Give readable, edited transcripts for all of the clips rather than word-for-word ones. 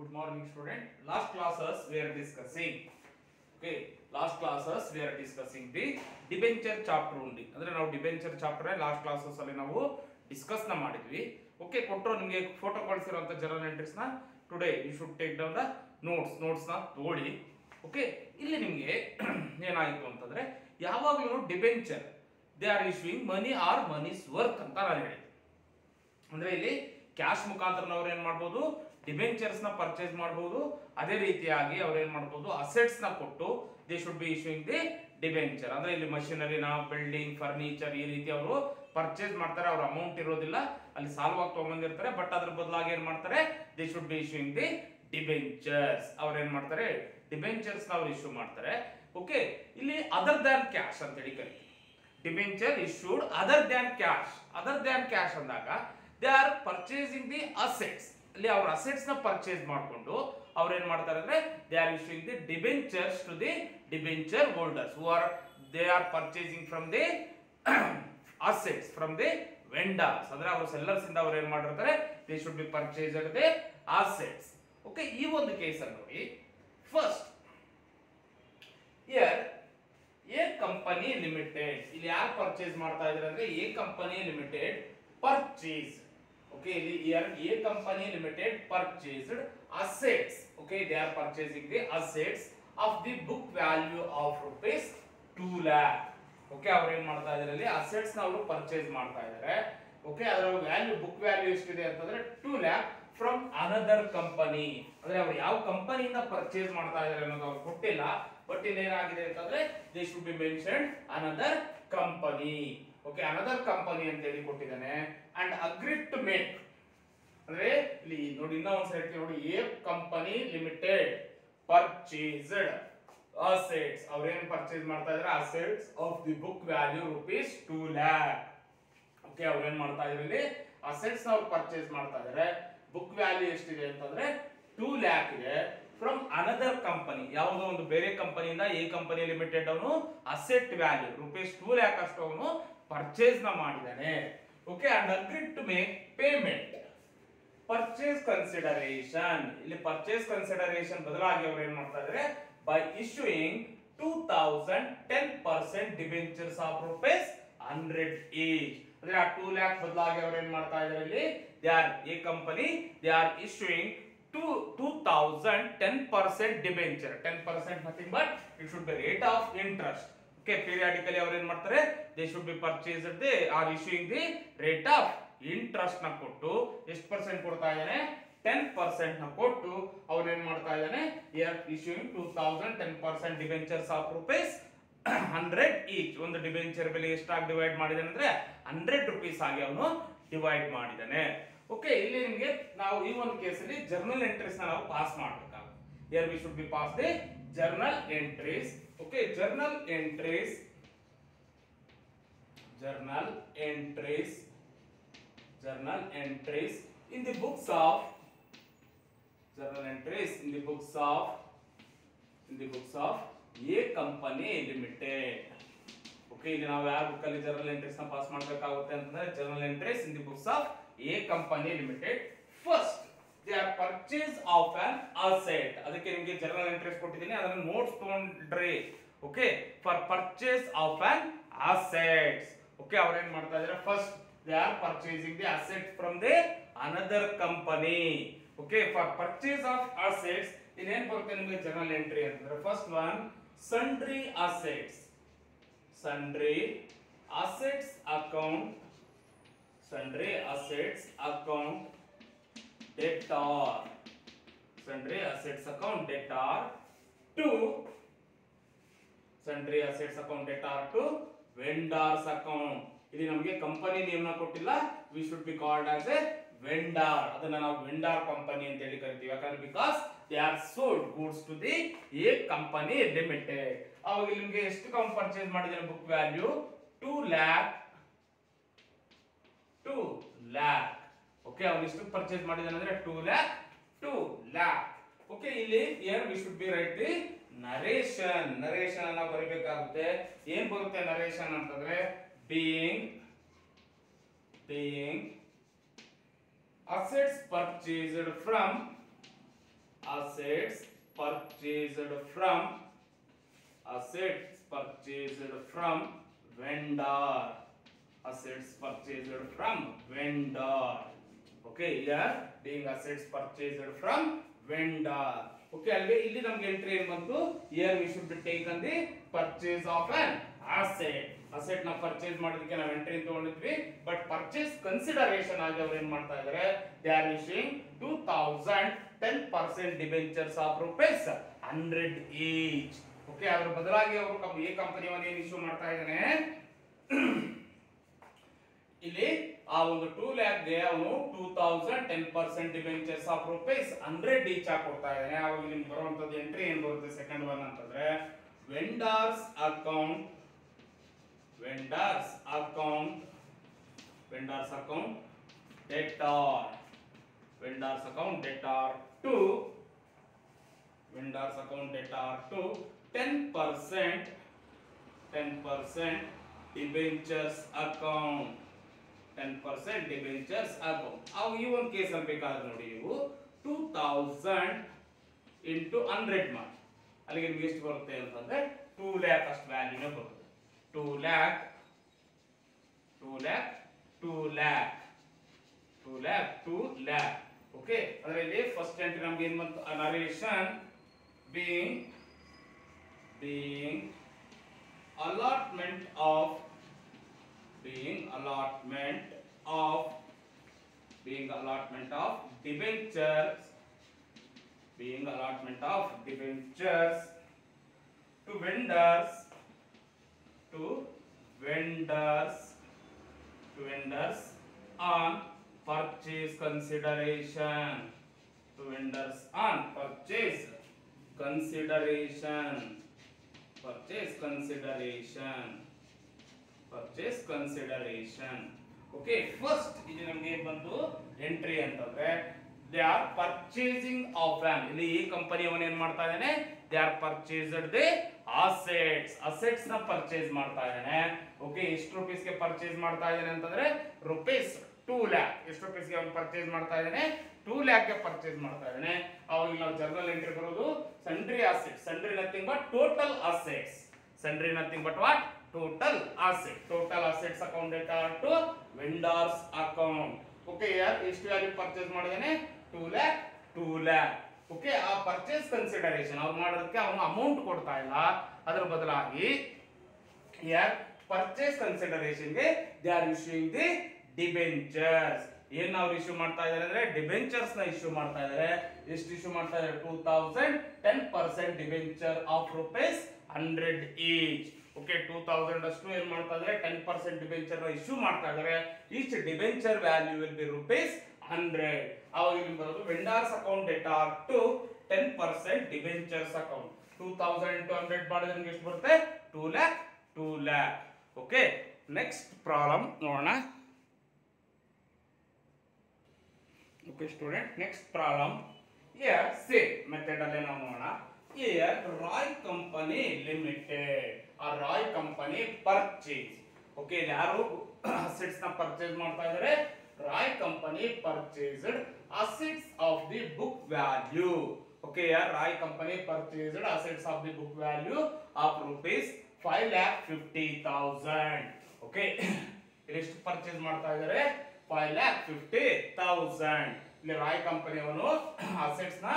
Good morning, student. Last classes we are discussing. Okay, last classes we are discussing the debenture chapter only. ಅಂದ್ರೆ ನಾವು debenture chapter last classes ಅಲ್ಲಿ ನಾವು discuss ನ ಮಾಡಿದ್ವಿ. Okay, ಕೊಟ್ಟರು ನಿಮಗೆ ಫೋಟೋ ಕಳಿಸಿರುವಂತ ಜರ್ನಲ್ ಎಂಟ್ರೀಸ್ ನ today you should take down the notes ನ ತಗೊಳ್ಳಿ. ಓಕೆ, ಇಲ್ಲಿ ನಿಮಗೆ ಏನಾಯಿತು ಅಂತಂದ್ರೆ ಯಾವಾಗಲೂ debenture they are issuing money or money's worth ಅಂತ ನಾನು ಹೇಳಿದೆ. ಅಂದ್ರೆ ಇಲ್ಲಿ ಕ್ಯಾಶ್ ಮುಖಾಂತರ ಅವ್ರು ಏನ್ ಮಾಡ್ಬೋದು, ಡಿಬೆಂಚರ್ಸ್ ನ ಪರ್ಚೇಸ್ ಮಾಡಬಹುದು. ಅದೇ ರೀತಿಯಾಗಿ ಅವ್ರು ಏನ್ ಮಾಡಬಹುದು, ಅಸೆಟ್ಸ್ ನ ಕೊಟ್ಟು they should B issuing the debenture. ಅಂದ್ರೆ ಇಲ್ಲಿ ಮಷಿನರಿನ, ಬಿಲ್ಡಿಂಗ್, ಫರ್ನಿಚರ್ ಈ ರೀತಿ ಅವರು ಪರ್ಚೇಸ್ ಮಾಡ್ತಾರೆ. ಅವ್ರ ಅಮೌಂಟ್ ಇರೋದಿಲ್ಲ, ಅಲ್ಲಿ ಸಾಲವಾಗಿ ತಗೊಂಡ್ಬಂದಿರ್ತಾರೆ. ಬಟ್ ಅದ್ರ ಬದಲಾಗಿ ಏನ್ ಮಾಡ್ತಾರೆ, they should B issuing the debentures. ಅವ್ರು ಏನ್ ಮಾಡ್ತಾರೆ, ಡಿಬೆಂಚರ್ಸ್ ನ ಅವ್ರು ಇಶ್ಯೂ ಮಾಡ್ತಾರೆ. ಓಕೆ, ಇಲ್ಲಿ ಅದರ್ ದ್ಯಾನ್ ಕ್ಯಾಶ್ ಅಂತ ಹೇಳಿ ಕರೀತೀವಿ. Debenture issued other than cash. Other than cash ಅಂದಾಗ they are purchasing the assets. ಇಲ್ಲಿ ಅವ್ರ ಅಸೆಟ್ಸ್ ನ ಪರ್ಚೇಸ್ ಮಾಡಿಕೊಂಡು ಅವ್ರು ಏನ್ ಮಾಡ್ತಾರೆ ಅಂದ್ರೆ they are issuing the debentures to the debenture holders who are they are purchasing from the assets from the vendors. ಅಂದ್ರೆ ಅವರು ಸೆಲ್ಲರ್ಸ್ ಇಂದ ಅವ್ರು ಏನ್ ಮಾಡಿರ್ತಾರೆ, they should be purchased the assets. Okay, ಈ ಒಂದು ಕೇಸ್ ಅಲ್ಲಿ ನೋಡಿ, first year A company limited. ಇಲ್ಲಿ ಯಾರು ಪರ್ಚೇಸ್ ಮಾಡ್ತಾ ಇದ್ದಾರೆ ಅಂದ್ರೆ A company limited purchase. Okay, here A company limited purchased assets. Okay, they are purchasing the assets of the book value of rupees 2 lakh. Okay, ಅವರು ಏನು ಮಾಡ್ತಾ ಇದ್ದಾರೆ, ಇಲ್ಲಿ ಅಸೆಟ್ಸ್ ನ ಅವರು ಪರ್ಚೇಸ್ ಮಾಡ್ತಾ ಇದ್ದಾರೆ. ಓಕೆ, ಅದರ ವ್ಯಾಲ್ಯೂ, ಬುಕ್ ವ್ಯಾಲ್ಯೂ ಎಷ್ಟಿದೆ ಅಂತಂದ್ರೆ 2 lakh ಫ್ರಮ್ ಅನದರ್ ಕಂಪನಿ. ಅಂದ್ರೆ ಅವರು ಯಾವ ಕಂಪನಿಯಿಂದ ಪರ್ಚೇಸ್ ಮಾಡ್ತಾ ಇದ್ದಾರೆ ಅನ್ನೋದು ಅವ್ರು ಕೊಟ್ಟಿಲ್ಲ. ಬಟ್ ಇಲ್ಲಿ ಏನಾಗಿದೆ ಅಂತಂದ್ರೆ they should B mentioned another company. Okay, another company ಅಂತ ಹೇಳಿ ಕೊಟ್ಟಿದ್ದಾನೆ. ಅಂಡ್ ಅಗ್ರೀಡ್ ಟು ಮೇಕ್, ಅಂದ್ರೆ ಇಲ್ಲಿ ನೋಡಿ ಇನ್ನೂ ಒಂದು ಸೈಡ್ ನೋಡಿ, A company limited purchased assets. ಅವ್ರೇನ್ ಪರ್ಚೇಸ್ ಮಾಡ್ತಾ ಇದ್ದಾರೆ, assets of the book value rupees 2 lakh. Okay, ಅವ್ರೇನ್ ಮಾಡ್ತಾ ಇದ್ದಾರೆ, ಇಲ್ಲಿ ಅಸೆಟ್ಸ್ ನ ಅವ್ರು ಪರ್ಚೇಸ್ ಮಾಡ್ತಾ ಇದ್ದಾರೆ. ಬುಕ್ ವ್ಯಾಲ್ಯೂ ಎಷ್ಟಿದೆ ಅಂತಂದ್ರೆ 2 lakh ಇದೆ ಫ್ರಮ್ ಅನದರ್ ಕಂಪನಿ. ಯಾವುದೋ ಒಂದು ಬೇರೆ ಕಂಪನಿಯಿಂದ ಎ ಕಂಪನಿ ಲಿಮಿಟೆಡ್ ಅವನು ಅಸೆಟ್ ವ್ಯಾಲ್ಯೂ rupees 2 lakh ಅಷ್ಟು ಅವನು ಪರ್ಚೇಸ್ ನ ಮಾಡಿದ್ದಾನೆ. Okay, and agreed to make payment purchase consideration. ಇಲ್ಲಿ ಪರ್ಚೇಸ್ ಕನ್ಸಿಡರೇಷನ್ ಬದಲಾಗಿ ಅವರು ಏನ್ ಮಾಡ್ತಾ ಇದ್ದಾರೆ, by issuing 2010% debentures of ₹100 each. ಅಂದ್ರೆ ಆ 2 lakh ಬದಲಾಗಿ ಅವರು ಏನ್ ಮಾಡ್ತಾ ಇದ್ದಾರೆ, ಇಲ್ಲಿ they are A company they are issuing 2010% debenture. 10% nothing but it should be rate of interest. Okay, periodically ಅವರು ಏನ್ ಮಾಡ್ತಾರೆ, they should be purchased the are issuing the rate of interest ನ ಕೊಟ್ಟು ಎಷ್ಟು ಪರ್ಸೆಂಟ್ ಕೊಡ್ತಾ ಇದ್ದಾನೆ, 10% ನ ಕೊಟ್ಟು ಅವ್ರು ಏನ್ ಮಾಡ್ತಾ ಇದ್ದಾನೆ, ಇಶ್ಯೂಯಿಂಗ್ 2010% ಡಿಬೆಂಚರ್ಸ್ ಆಫ್ ₹100 each. ಒಂದು ಡಿಬೆಂಚರ್ ಬೆಲೆ ಎಷ್ಟಾಗಿ ಡಿವೈಡ್ ಮಾಡಿದಾನೆ ಅಂದ್ರೆ ₹100 ಆಗಿ ಅವನು ಡಿವೈಡ್ ಮಾಡಿದಾನೆ. ಓಕೆ, ಇಲ್ಲಿ ನಿಮಗೆ ನಾವು ಈ ಒಂದು ಕೇಸಲ್ಲಿ ಜರ್ನಲ್ ಎಂಟ್ರೀಸ್ ನ ನಾವು ಪಾಸ್ ಮಾಡಬೇಕಾಗುತ್ತೆ. Here V should B pass the journal entries. Okay, journal entries in the books of A company limited. Okay, ಇಲ್ಲಿ ನಾವು ಯಾವ ಬುಕ್ ಅಲ್ಲಿ ಜರ್ನಲ್ ಎಂಟ್ರೀಸ್ ನ ಪಾಸ್ ಮಾಡಬೇಕಾಗುತ್ತೆ ಅಂತಂದ್ರೆ journal entries in the books of A company limited. First they are purchase of on asset. ಅದಕ್ಕೆ ನಿಮಗೆ journal entries ಕೊಟ್ಟಿದ್ದೀನಿ, ಅದನ್ನು ನೋಟ್ಸ್ ತಗೊಂಡ್ರಿ. Okay, for purchase of on assets. Okay, ಅವ್ರು ಏನ್ ಮಾಡ್ತಾ ಇದ್ದಾರೆ, first they are purchasing the asset from the another company. Okay, for purchase of assets ಇನ್ನೇನ್ ಬರುತ್ತೆ ನಿಮಗೆ ಜರ್ನಲ್ ಎಂಟ್ರಿ ಅಂತಂದ್ರೆ, first one sundry assets. Sundry assets account debtor. Sundry assets account debtor to vendors account. ಇಲ್ಲಿ ನಮಗೆ company name ನ ಕೊಟ್ಟಿಲ್ಲ, we should be called as a vendor. ಅದನ್ನ ನಾವು ವೆಂಡರ್ ಕಂಪನಿ ಅಂತ ಹೇಳಿ ಕರಿತೀವಿ. ಯಾಕಂದ್ರೆ because they are sold goods to the A company limited. ಅವಾಗ ನಿಮಗೆ ಎಷ್ಟು ಕೌಂಟ್ ಪರ್ಚೇಸ್ ಮಾಡಿದ್ರೆ ಬುಕ್ ವ್ಯಾಲ್ಯೂ 2 lakh. ಓಕೆ, ಅವ್ನು ಎಷ್ಟು ಪರ್ಚೇಸ್ ಮಾಡಿದಾನೆ ಅಂದ್ರೆ 2 lakh. ಓಕೆ, ಇಲ್ಲಿ here we should be write the narration ಅನ್ನ ಬರಿಬೇಕಾಗುತ್ತೆ. ಏನ್ ಬರುತ್ತೆ ನರೇಷನ್ ಅಂತಂದ್ರೆ, being assets purchased from assets purchased from assets purchased from vendor, assets purchased from vendor. Okay, here being assets purchased from vendor. Okay, alge illi namge entry ಏನು ಬಂತು, here we should take on the purchase of an asset. asset na purchase ಮಾಡೋದಕ್ಕೆ ನಾವು entry ತಗೊಂಡಿದ್ವಿ, but purchase consideration ಆಗಿ ಅವರು ಏನು ಮಾಡ್ತಾ ಇದ್ದಾರೆ, they are issuing 2000 10% debentures of rupees 100 each. Okay, ಅದರ ಬದಲಾಗಿ ಅವರು ಎ ಕಂಪನಿ ಅವನು ಏನು ಇಶ್ಯೂ ಮಾಡ್ತಾ ಇದ್ದಾನೆ, ಇಲ್ಲಿ ಆ ಒಂದು 2 lakh ಗೆ ಅವನು 2000 10% ಡಿಬೆಂಚರ್ಸ್ ಆಫ್ ರೂಪೀಸ್ 100 each ಆಗಿ ಕೊಡ್ತಾ ಇದ್ದಾನೆ. ಅವಾಗ ನಿಮ್ಗೆ ಬರುವಂತದ್ದು ಎಂಟ್ರಿ ಏನು ಬರುತ್ತೆ, ಸೆಕೆಂಡ್ ಒನ್ ಅಂತಂದ್ರೆ vendors account debtor to 10% debentures account 10% debentures account. ಅವು ಈ ಒಂದು ಕೇಸ್ ಅಲ್ಲಿ ಬೇಕಾದ್ರೆ ನೋಡಿ, ನೀವು 2000 into 100 ಮಾಡಿ, ಅಲ್ಲಿಗೆ ನಿಮ್ಗೆ ಎಷ್ಟು ಬರುತ್ತೆ ಅಂತಂದ್ರೆ 2 lakh ಅಷ್ಟು ವ್ಯಾಲ್ಯೂನೇ ಬರುತ್ತೆ. 2 lakh. ಓಕೆ, ಅದರಲ್ಲಿ ಫಸ್ಟ್ ಎಂಟ್ರಿ ನಮ್ಗೆ ಏನು ಬಂತು, narration being allotment of debentures to vendors on purchase consideration. Okay, first ಇದು ನಮಗೆ ಏನು ಬಂತು ಎಂಟ್ರಿ ಅಂತಂದ್ರೆ they are purchasing of on, ಇಲ್ಲಿ ಈ ಕಂಪನಿ ಅವನು ಏನ್ ಮಾಡ್ತಾ ಇದ್ದಾನೆ, they are purchased the assets ನ ಪರ್ಚೇಸ್ ಮಾಡ್ತಾ ಇದ್ದಾನೆ. ಓಕೆ, ಎಷ್ಟು ರೂಪೀಸ್ ಗೆ ಪರ್ಚೇಸ್ ಮಾಡ್ತಾ ಇದ್ದಾನೆ ಅಂತಂದ್ರೆ ರೂಪೀಸ್ 2 lakh. ಎಷ್ಟು ರೂಪೀಸ್ ಗೆ ಅವನು ಪರ್ಚೇಸ್ ಮಾಡ್ತಾ ಇದ್ದಾನೆ, 2 lakh ಗೆ ಪರ್ಚೇಸ್ ಮಾಡ್ತಾ ಇದ್ದಾನೆ. ಅವಾಗ ನಾವು ಜರ್ನಲ್ ಎಂಟ್ರಿ ಬರೋದು sundry assets, sundry nothing but total assets, sundry nothing but what, total assets account data to vendors account. Okay, ಯಾರ್ ಎಷ್ಟು ವ್ಯಾಲ್ಯೂ ಪರ್ಚೇಸ್ ಮಾಡಿದಾನೆ, 2 lakh. ಓಕೆ, ಆ ಪರ್ಚೇಸ್ ಕನ್ಸಿಡರೇಷನ್ ಅವ್ರು ಮಾಡೋದಕ್ಕೆ ಅವನು ಅಮೌಂಟ್ ಕೊಡ್ತಾ ಇಲ್ಲ, ಅದರ ಬದಲಾಗಿ ಯಾರ್ ಪರ್ಚೇಸ್ ಕನ್ಸಿಡರೇಷನ್ ಗೆ they are issuing the debentures. ಏನ್ ಅವ್ರು ಇಶ್ಯೂ ಮಾಡ್ತಾ ಇದ್ದಾರೆ ಅಂದ್ರೆ ಡಿಬೆಂಚರ್ಸ್ ನ ಇಶ್ಯೂ ಮಾಡ್ತಾ ಇದ್ದಾರೆ. ಎಷ್ಟು ಇಶ್ಯೂ ಮಾಡ್ತಾ ಇದ್ದಾರೆ, 2000 10% debenture of rupees 100 each. Okay, 2000 ಅಷ್ಟು ಏನ್ ಮಾಡ್ತಾ ಇದ್ದಾರೆ, 10% ಡಿಬೆಂಚರ್ ನ ಇಶ್ಯೂ ಮಾಡ್ತಾ ಇದ್ದಾರೆ. Each debenture value will be rupees 100. ಅವಾಗ ಇಲ್ಲಿ ಬರೋದು vendors account data to 10% debentures account. 2000 into 100 ಮಾಡಿದ್ರೆ ನಿಮಗೆ ಎಷ್ಟು ಬರುತ್ತೆ, 2 lakh. ಓಕೆ, ನೆಕ್ಸ್ಟ್ ಪ್ರಾಬ್ಲಮ್ ನೋಡೋಣ. Okay student, next problem here same method ಅಲ್ಲೇ ನಾವು ನೋಡೋಣ. ಹಿಯರ್ ರಾಯ್ ಕಂಪನಿ ಲಿಮಿಟೆಡ್, ಆ ರಾಯ್ ಕಂಪನಿ ಪರ್ಚೇಸ್. ಓಕೆ, ಯಾರು ಅಸೆಟ್ಸ್ ನ ಪರ್ಚೇಸ್ ಮಾಡ್ತಾ ಇದ್ದಾರೆ, Roy company purchased assets of the book value. Okay, ಯಾರ್ Roy company purchased assets of the book value of rupees 5,50,000. Okay, ಎಷ್ಟು ಪರ್ಚೇಸ್ ಮಾಡ್ತಾ ಇದ್ದಾರೆ, 5,50,000. ಇಲ್ಲಿ ರಾಯ್ ಕಂಪನಿ ಅವನು ಅಸೆಟ್ಸ್ ನ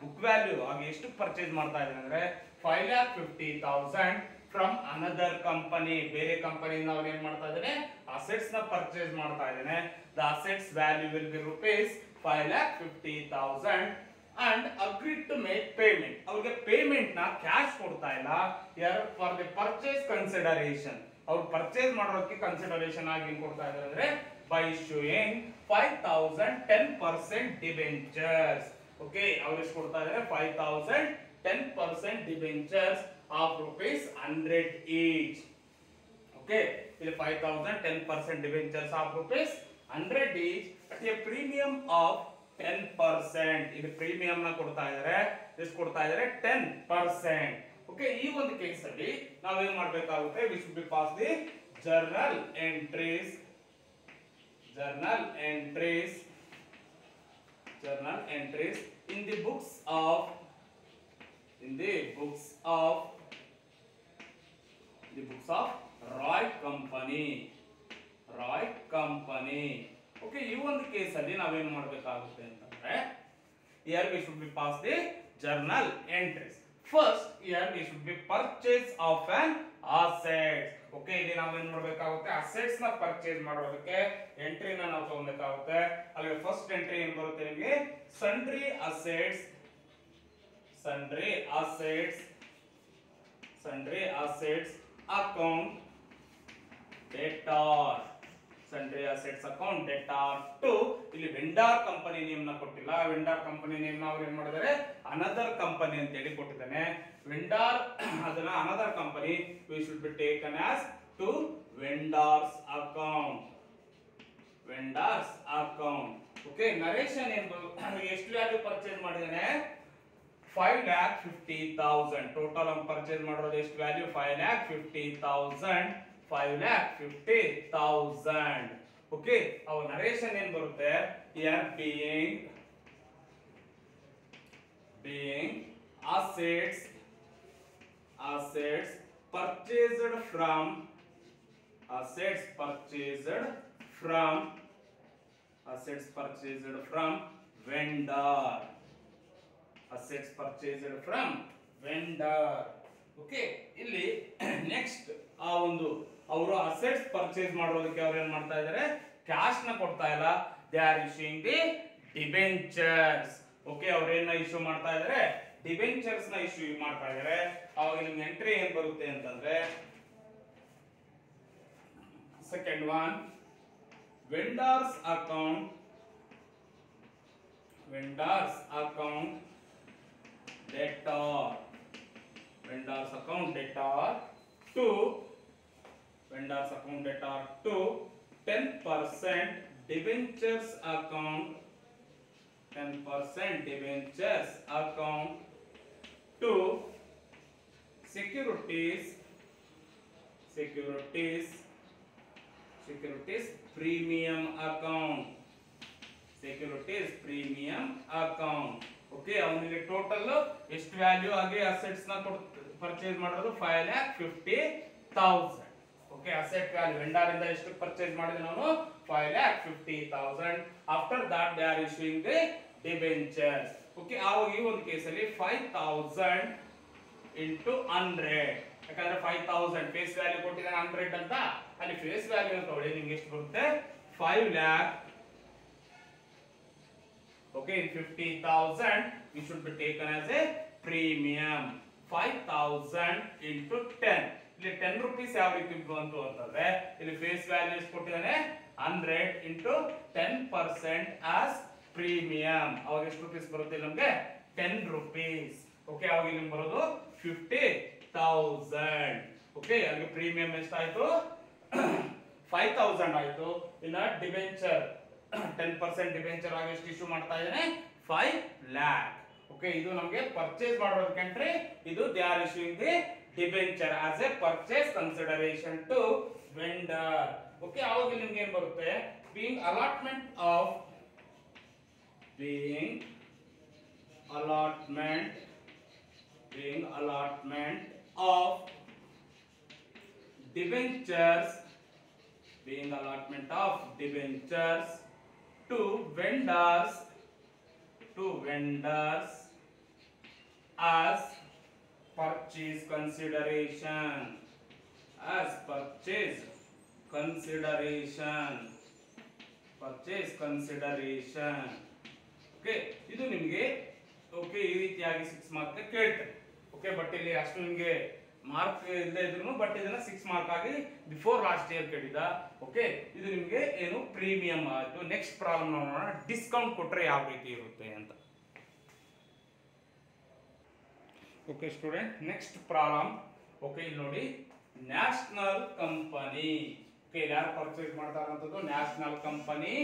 ಬುಕ್ ವ್ಯಾಲ್ಯೂ ಆಗಿ ಎಷ್ಟು ಪರ್ಚೇಸ್ ಮಾಡ್ತಾ ಇದ್ದಾನೆ ಅಂದ್ರೆ 5,50,000 ಫ್ರಮ್ ಅನದರ್ ಕಂಪನಿ, ಬೇರೆ ಕಂಪನಿಯಿಂದ ಅವನು ಏನ್ ಮಾಡ್ತಾ ಇದ್ದಾನೆ, ಅಸೆಟ್ಸ್ ನ ಪರ್ಚೇಸ್ ಮಾಡ್ತಾ ಇದ್ದಾನೆ. The assets value will be rupees 5,50,000 and agreed to make payment. ಅವ್ರಿಗೆ ಪೇಮೆಂಟ್ ನ ಕ್ಯಾಶ್ ಕೊಡ್ತಾ ಇಲ್ಲ, ಯಾರು ಫಾರ್ ದಿ ಪರ್ಚೇಸ್ ಕನ್ಸಿಡರೇಷನ್. ಅವ್ರು ಪರ್ಚೇಸ್ ಮಾಡೋದಕ್ಕೆ ಕನ್ಸಿಡರೇಷನ್ ಆಗಿ ಏನ್ ಕೊಡ್ತಾ ಇದ್ದಾರೆ ಅಂದ್ರೆ by issuing 5,000 10% ಡಿಬೆಂಚರ್ಸ್. ಓಕೆ, ಅವ್ರು ಎಷ್ಟು ಕೊಡ್ತಾ ಇದ್ದಾರೆ, 5,000 10% debentures of rupees 100 each. Okay, ಇಲ್ಲಿ 5,000 10% debentures of rupees 100 each at a premium of 10%. ಇದು ಪ್ರೀಮಿಯಂ ನ ಕೊಡ್ತಾ ಇದ್ದಾರೆ, ಎಷ್ಟು ಕೊಡ್ತಾ ಇದ್ದಾರೆ, 10%. ಓಕೆ, ಈ ಒಂದು ಕೇಸ್ ಅಲ್ಲಿ ನಾವೇನ್ ಮಾಡಬೇಕಾಗುತ್ತೆ, we should be pass the journal entries journal entries in the books of the books of Roy Company. Okay, ಈ ಒಂದು ಕೇಸಲ್ಲಿ ನಾವೇನು ಮಾಡಬೇಕಾಗುತ್ತೆ ಅಂತಂದ್ರೆ here we should be pass the journal entries. First here we should be purchase of an asset. Okay, ಇಲ್ಲಿ ನಾವೇನು ಮಾಡಬೇಕಾಗುತ್ತೆ, assets ನ ಪರ್ಚೇಸ್ ಮಾಡೋದಕ್ಕೆ ಎಂಟ್ರಿನ ನಾವು ತಗೊಬೇಕಾಗುತ್ತೆ. ಅಲ್ಲಿ ಫಸ್ಟ್ ಎಂಟ್ರಿ ಏನು ಬರುತ್ತೆ ನಿಮಗೆ, sundry assets account debtor. sundry assets account debtor to ಇಲ್ಲಿ ವೆಂಡರ್ ಕಂಪನಿ ನೇಮ್ ನ ಕೊಟ್ಟಿಲ್ಲ. ವೆಂಡರ್ ಕಂಪನಿ ನೇಮ್ ನ ಅವ್ರು ಏನ್ ಮಾಡಿದ್ದಾರೆ, ಅನದರ್ ಕಂಪನಿ ಅಂತ ಹೇಳಿ ಕೊಟ್ಟಿದ್ದಾನೆ. ವೆಂಡರ್ ಅದನ್ನ another company we should be taken as to vendors account. Okay, narration ಏನು ಎಷ್ಟು ವ್ಯಾಲ್ಯೂ ಪರ್ಚೇಸ್ ಮಾಡಿದಾನೆ, 5,50,000. ಟೋಟಲ್ ಅವ್ನು ಪರ್ಚೇಸ್ ಮಾಡಿರೋದು ಎಷ್ಟು ವ್ಯಾಲ್ಯೂ, 5,50,000. 5,50,000. ಓಕೆ, ಅವ ನರೇಶನ್ ಏನ್ ಬರುತ್ತೆ, here being assets purchased from vendor. Okay, ಇಲ್ಲಿ ನೆಕ್ಸ್ಟ್ ಆ ಒಂದು ಅವರು ಅಸೆಟ್ಸ್ ಪರ್ಚೇಸ್ ಮಾಡೋದಕ್ಕೆ ಅವ್ರು ಏನ್ ಮಾಡ್ತಾ ಇದ್ದಾರೆ, ಕ್ಯಾಶ್ ನ ಕೊಡ್ತಾ ಇಲ್ಲ, they are issuing the debentures. Okay, ಅವ್ರು ಏನ ಇಶ್ಯೂ ಮಾಡ್ತಾ ಇದ್ದಾರೆ, ಡಿಬೆಂಚರ್ಸ್ ನ ಇಶ್ಯೂ ಮಾಡ್ತಾ ಇದ್ದಾರೆ. ಅವಾಗ ನಿಮ್ಗೆ ಎಂಟ್ರಿ ಏನ್ ಬರುತ್ತೆ ಅಂತಂದ್ರೆ, second one, vendors account debtor to 10% debentures account to securities premium account. Okay, ಅವನಿಗೆ ಟೋಟಲ್ ಎಷ್ಟು ವ್ಯಾಲ್ಯೂ ಆಗಿ ಅಸೆಟ್ಸ್ ನ ಪರ್ಚೇಸ್ ಮಾಡೋದು, 5,50,000. ಓಕೆ, ಅಸೆಟ್ ವ್ಯಾಲ್ಯೂ ವೆಂಡರ್ ಇಂದ ಎಷ್ಟು ಪರ್ಚೇಸ್ ಮಾಡಿದ್ರೆ ನಾವು 5,50,000. After that they are issuing the debentures. Okay, ಆವಾಗ ಈ ಒಂದು ಕೇಸಲ್ಲಿ 5,000 into 100, ಯಾಕಂದ್ರೆ 5,000 ಫೇಸ್ ವ್ಯಾಲ್ಯೂ ಕೊಟ್ಟಿದ್ದಾನೆ 100 ಅಂತ, ಅಲ್ಲಿ ಫೇಸ್ ವ್ಯಾಲ್ಯೂ ಅಂತ ನೋಡಿ ನಿಮ್ಗೆ ಎಷ್ಟು ಬರುತ್ತೆ, 5 lakh. Okay, in 50,000 we should be taken as a premium. 5,000 into 10. ಇಲ್ಲಿ 10 rupees ಯಾವ ರೀತಿ ಬಂತು ಅಂತಂದ್ರೆ, ಇಲ್ಲಿ ಫೇಸ್ ವ್ಯಾಲ್ಯೂ ಎಷ್ಟು ಕೊಟ್ಟಿದ್ದಾನೆ, 100 into 10% as premium. ಅವಾಗ ಎಷ್ಟು ರೂಪೀಸ್ ಬರುತ್ತೆ ನಮಗೆ, 10 rupees. ಓಕೆ, ಅವಾಗ ಇಲ್ಲಿ ಬರೋದು 50,000. ಓಕೆ, ಅಲ್ಲಿ ಪ್ರೀಮಿಯಂ ಎಷ್ಟಾಯ್ತು, 5,000 ಆಯ್ತು. ಇನ್ನ ಡಿಬೆಂಚರ್ 10% ಡಿಬೆಂಚರ್ ಆಗಿ ಎಷ್ಟು ಇಶ್ಯೂ ಮಾಡ್ತಾ ಇದ್ದಾನೆ, 5 lakh. ಓಕೆ, ಇದು ನಮಗೆ ಪರ್ಚೇಸ್ ಮಾಡೋದಕ್ಕೆ ಇದು they are issuing the debenture as a purchase consideration to vendor. Okay, ಅವಾಗ ನಿಮ್ಗೆ ಏನ್ ಬರುತ್ತೆ, being allotment of debentures to vendors as purchase consideration. Okay, ಇದು ನಿಮಗೆ ಓಕೆ ಈ ರೀತಿಯಾಗಿ 6 ಮಾರ್ಕ್ ಕೇಳ್ತಾರೆ. ಓಕೆ, ಬಟ್ ಇಲ್ಲಿ ಅಷ್ಟು ನಿಮಗೆ ಮಾರ್ಕ್ ಇಲ್ಲದೆ ಇದ್ರು ಬಟ್ ಇದನ್ನ 6 ಮಾರ್ಕ್ ಆಗಿ ಬಿಫೋರ್ ಲಾಸ್ಟ್ ಇಯರ್ ಕೇಳಿದ. ಓಕೆ, ಇದು ನಿಮಗೆ ಏನು ಪ್ರೀಮಿಯಂ ಆಯ್ತು. ನೆಕ್ಸ್ಟ್ ಪ್ರಾಬ್ಲಮ್ ನೋಡೋಣ, ಡಿಸ್ಕೌಂಟ್ ಕೊಟ್ರೆ ಯಾವ ರೀತಿ ಇರುತ್ತೆ ಅಂತ. Okay student, next problem. Okay, ಇಲ್ಲಿ ನೋಡಿ, ನ್ಯಾಷನಲ್ ಕಂಪನಿ. ಓಕೆ, ಯಾರು ಪರ್ಚೇಸ್ ಮಾಡ್ತಾರಂತದ್ದು, national company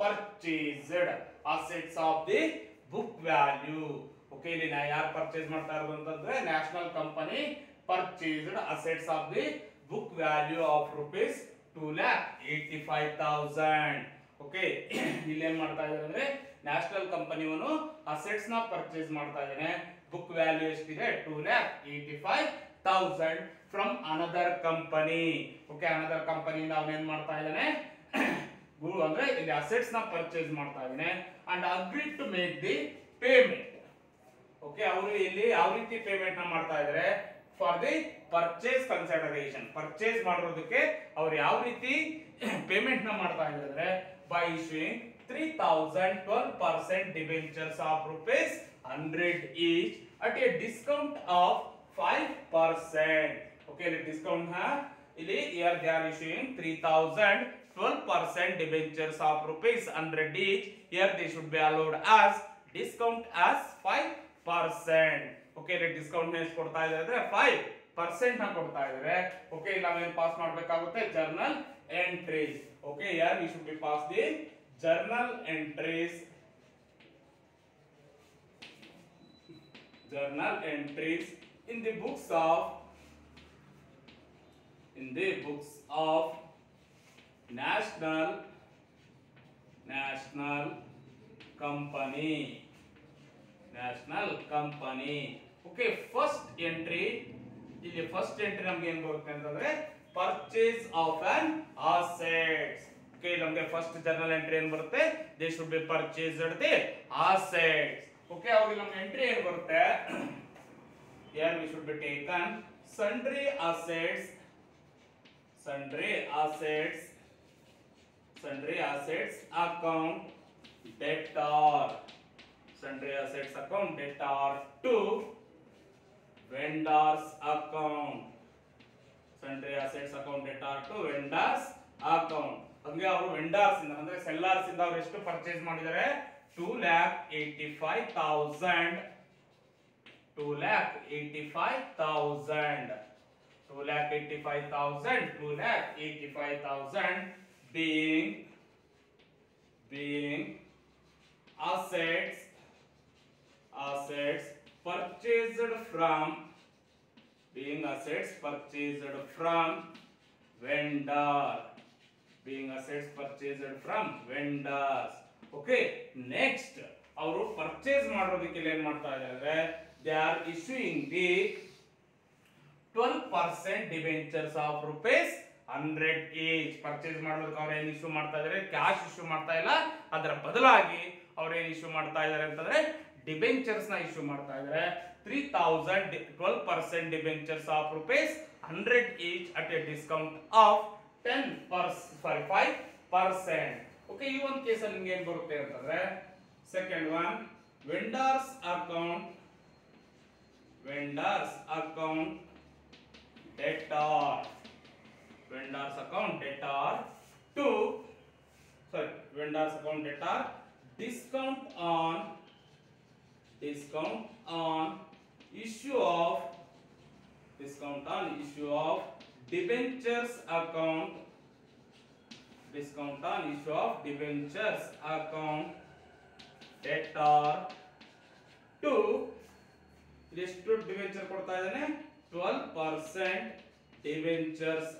purchased assets of the book value. Okay, ಇಲ್ಲಿ ಯಾರು ಪರ್ಚೇಸ್ ಮಾಡ್ತಾ ಇರೋದು ಅಂತಂದ್ರೆ, national company purchased assets of the book value of rupees 2,85,000. Okay, ಇಲ್ಲಿ ಏನ್ ಮಾಡ್ತಾ ಇದ್ದಾರೆ ಅಂದ್ರೆ ನ್ಯಾಷನಲ್ ಕಂಪನಿಯವನು ಅಸೆಟ್ಸ್ ನ ಪರ್ಚೇಸ್ ಮಾಡ್ತಾ ಇದ್ದಾನೆ. ಬುಕ್ ವ್ಯಾಲ್ಯೂ ಎಷ್ಟಿದೆ 2,85,000 from another company. Okay, another ಕಂಪನಿಯಿಂದ ಅವನೇನ್ ಮಾಡ್ತಾ ಇದ್ದಾನೆ ಅಂದ್ರೆ ಇಲ್ಲಿ ಅಸೆಟ್ಸ್ ನ ಪರ್ಚೇಸ್ ಮಾಡ್ತಾ ಇದ್ದಾನೆ and agree to make the payment. Okay, ಅವರು ಇಲ್ಲಿ ಯಾವ ರೀತಿ ಪೇಮೆಂಟ್ ನ ಮಾಡ್ತಾ ಇದ್ದಾರೆ for the purchase consideration. Purchase ಮಾಡೋದಕ್ಕೆ ಅವ್ರು ಯಾವ ರೀತಿ ಪೇಮೆಂಟ್ ನ ಮಾಡ್ತಾ ಇದ್ದಾರೆ by issuing 3,012% debentures of rupees 100 each at a discount of 5%. Okay, the discount ಇಲ್ಲಿ here they are issuing 3,012% debentures of rupees 100 each. Here they should be allowed as discount as 5%. Okay, ಇಲ್ಲಿ discount ಎಷ್ಟು ಕೊಡ್ತಾ ಇದ್ದಾರೆ 5% ನ ಕೊಡ್ತಾ ಇದ್ದಾರೆ. Okay, ಇಲ್ಲಿ ನಾವೇನು ಪಾಸ್ ಮಾಡಬೇಕಾಗುತ್ತೆ journal entries. Okay, here we should be pass the journal entries. Journal entries in the books of national company. Okay, first entry ಇಲ್ಲಿ ಫಸ್ಟ್ ಎಂಟ್ರಿ ನಮಗೆ ಏನು ಬರುತ್ತೆ ಅಂತಂದ್ರೆ purchase of on assets. Okay, ನಮಗೆ first journal entry ಏನು ಬರುತ್ತೆ they should be purchased the assets. Okay, ಅವಾಗ ನಮಗೆ ಎಂಟ್ರಿ ಏನು ಬರುತ್ತೆ here we should be taken sundry assets account debtor. Sundry assets account debtor to vendors account. Sundry assets account debtor to vendors account. ಹಂಗೆ ಅವರು vendors ಇಂದ ಅಂದ್ರೆ sellers ಇಂದ ಅವರು ಎಷ್ಟು ಪರ್ಚೇಸ್ ಮಾಡಿದ್ದಾರೆ 2,85,000 being assets purchased from vendors. Okay, next ಅವರು purchase ಮಾಡೋದಕ್ಕೆ ಏನ್ ಮಾಡ್ತಾ ಇದ್ದಾರೆ they are issuing the 12% debentures of rupees 100 each. Purchase ಮಾಡೋದಕ್ಕೆ ಅವ್ರು ಏನು ಇಶ್ಯೂ ಮಾಡ್ತಾ ಇದ್ದಾರೆ ಕ್ಯಾಶ್ ಇಶ್ಯೂ ಮಾಡ್ತಾ ಇಲ್ಲ, ಅದರ ಬದಲಾಗಿ ಅವ್ರು ಏನು ಇಶ್ಯೂ ಮಾಡ್ತಾ ಇದ್ದಾರೆ ಅಂತಂದ್ರೆ ಡಿಬೆಂಚರ್ಸ್ ನ ಇಶ್ಯೂ ಮಾಡ್ತಾ ಇದ್ದಾರೆ 3,012% debentures of rupees 100 each at a discount of 5%. Okay, ಈ ಒಂದು ಕೇಸಲ್ಲಿ ನಿಮ್ಗೆ ಏನು ಬರುತ್ತೆ ಅಂತಂದ್ರೆ second one vendors account debtor to discount on issue of debentures account debtor to ಎಷ್ಟು ಡಿಬೆಂಚರ್ ಕೊಡ್ತಾ ಇದ್ದಾನೆ 12% ಡಿಬೆಂಚರ್ಸ್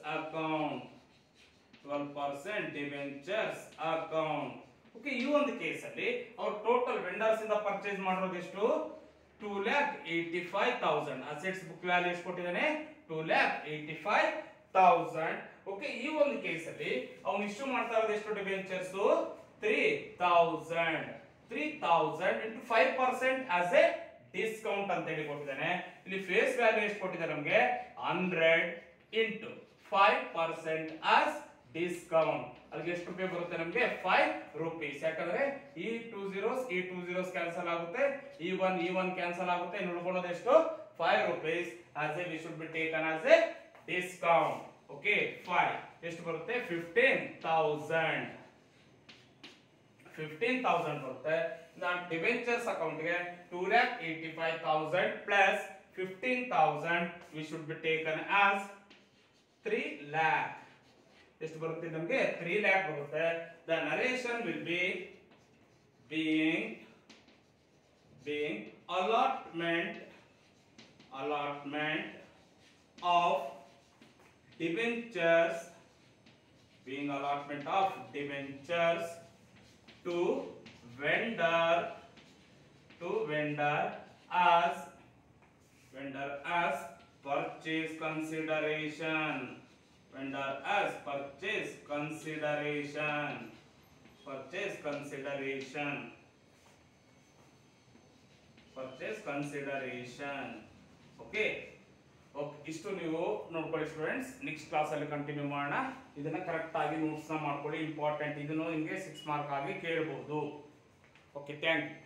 ಅಕೌಂಟ್. ಓಕೆ, ಈ ಒಂದು ಕೇಸ್ ಅಲ್ಲಿ ಅವ್ರು ಟೋಟಲ್ ವೆಂಡರ್ಸ್ ಇಂದ ಪರ್ಚೇಸ್ ಮಾಡಿರೋದು ಎಷ್ಟು 2,85,000. ಅಸೆಟ್ಸ್ ಬುಕ್ ವ್ಯಾಲ್ಯೂ ಎಷ್ಟು ಕೊಟ್ಟಿದ್ದಾನೆ 2,85,000. ಓಕೆ, ಈ ಒಂದು ಕೇಸ್ ಅಲ್ಲಿ ಅವನು ಇಶ್ಯೂ ಮಾಡ್ತಾ ಇರೋದು ಎಷ್ಟು debentures 3,000 into 5% as A discount ಅಂತ ಹೇಳಿ ಕೊಟ್ಟಿದ್ದಾನೆ. ಇಲ್ಲಿ ಫೇಸ್ ವ್ಯಾಲ್ಯೂ ಎಷ್ಟು ಕೊಟ್ಟಿದ್ದಾರೆ ನಮಗೆ 100 into 5% ಆಸ್ ಡಿಸ್ಕೌಂಟ್. ಅಲ್ಲಿಗೆ ಎಷ್ಟು ರೂಪಾಯಿ ಬರುತ್ತೆ ನಮಗೆ 5 rupees. ಯಾಕಂದ್ರೆ ಈ 2 zeros ಕ್ಯಾನ್ಸಲ್ ಆಗುತ್ತೆ, ಈ 1 ಕ್ಯಾನ್ಸಲ್ ಆಗುತ್ತೆ, ಉಳ್ಕೊಳ್ಳೋದು ಎಷ್ಟು 5 rupees as A V should be taken as A discount. Okay, 5 ಎಷ್ಟು ಬರುತ್ತೆ 15,000 ಬರುತ್ತೆ. ನಾನು ಡಿಬೆಂಚರ್ಸ್ ಅಕೌಂಟ್ಗೆ 2,85,000 plus 15,000 V should be taken as 3 lakh. ಎಷ್ಟು ಬರುತ್ತೆ ನಮಗೆ 3 lakh ಬರುತ್ತೆ. The narration will be being allotment of debentures to vendor to vendor as purchase consideration, vendor as purchase consideration, purchase consideration, purchase consideration. Okay okay, ಇಷ್ಟು ನೀವು ನೋಡ್ಕೊಳ್ಳಿ students. Next ಕ್ಲಾಸಲ್ಲಿ continue ಮಾಡೋಣ. ಇದನ್ನ ಕರೆಕ್ಟ್ ಆಗಿ ನೋಟ್ಸ್ನ ಮಾಡ್ಕೊಳ್ಳಿ, ಇಂಪಾರ್ಟೆಂಟ್. ಇದನ್ನು ನಿಮಗೆ 6 ಮಾರ್ಕ್ ಆಗಿ ಕೇಳಬಹುದು. Okay, thank you.